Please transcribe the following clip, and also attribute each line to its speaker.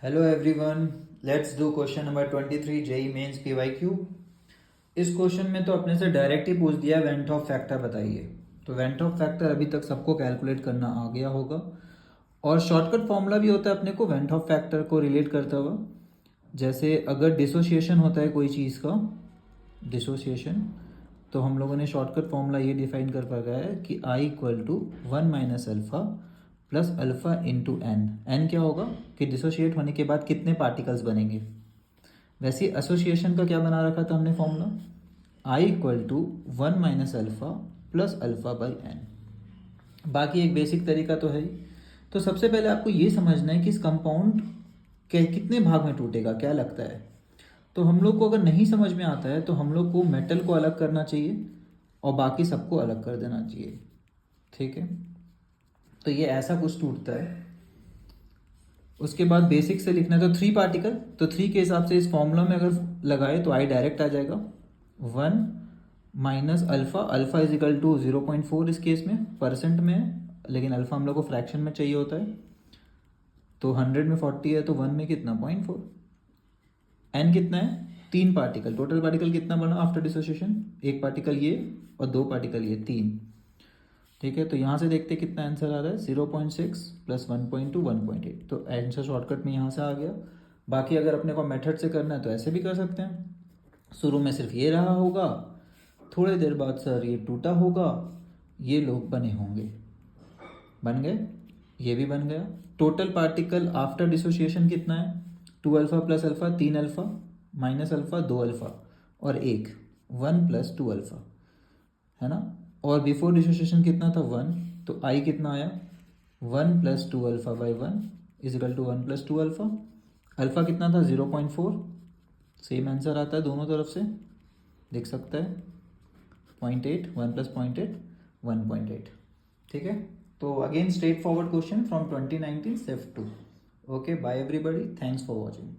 Speaker 1: Hello everyone, let's do question number 23 JEE Mains PYQ. इस question में तो अपने से डायरेक्ट ही पूछ दिया वेंट ऑफ फैक्टर बताइए। तो वेंट ऑफ फैक्टर अभी तक सबको कैलकुलेट करना आ गया होगा और शॉर्टकट फॉर्मूला भी होता है अपने को वेंट ऑफ फैक्टर को रिलेट करता हुआ। जैसे अगर डिसोसिएशन होता है कोई चीज़ का डिसोसिएशन, तो हम लोगों ने शॉर्टकट फॉर्मूला ये डिफाइन कर पाया है कि I equal to 1 minus alpha plus alpha into n. N क्या होगा कि डिसोशिएट होने के बाद कितने पार्टिकल्स बनेंगे। वैसे एसोसिएशन का क्या बना रखा था हमने formula, I equal to 1 minus alpha plus alpha by N. बाकी एक बेसिक तरीका तो है ही। तो सबसे पहले आपको ये समझना है कि इस कंपाउंड के कितने भाग में टूटेगा, क्या लगता है। तो हम लोग को अगर नहीं समझ में आता है तो हम लोग को मेटल को अलग करना चाहिए और बाकी सबको अलग कर देना चाहिए, ठीक है। तो ये ऐसा कुछ टूटता है। उसके बाद बेसिक से लिखना है तो 3 पार्टिकल, तो 3 के हिसाब से इस फॉर्मूला में अगर लगाए तो आई डायरेक्ट आ जाएगा 1 minus alpha. Alpha is equal to 0.4 इस केस में परसेंट में है, लेकिन अल्फ़ा हम लोग को फ्रैक्शन में चाहिए होता है। तो 100 में 40 है तो 1 में कितना 0.4। एन कितना है 3 पार्टिकल। टोटल पार्टिकल कितना बना आफ्टर डिसोसिएशन, 1 पार्टिकल ये और 2 पार्टिकल ये, 3, ठीक है। तो यहाँ से देखते कितना आंसर आ रहा है 0.6 प्लस 1.2 1.8। तो आंसर शॉर्टकट में यहाँ से आ गया। बाकी अगर अपने को मेथड से करना है तो ऐसे भी कर सकते हैं। शुरू में सिर्फ ये रहा होगा, थोड़ी देर बाद सर ये टूटा होगा, ये लोग बने होंगे, बन गए, ये भी बन गया। टोटल पार्टिकल आफ्टर डिसोसिएशन कितना है 2 alpha plus alpha 3 alpha minus alpha 2 alpha और 1 प्लस 2 अल्फ़ा, है ना। और बिफोर डिसोसिएशन कितना था 1, तो आई कितना आया 1 plus 2 alpha by 1 is equal to 1 plus 2 alpha. Alpha कितना था 0.4, सेम आंसर आता है दोनों तरफ से, देख सकता है 0.8, 1 प्लस 0.8 1.8, ठीक है। तो again straightforward question from 2019 सिर्फ 2। Okay, bye everybody, thanks for watching.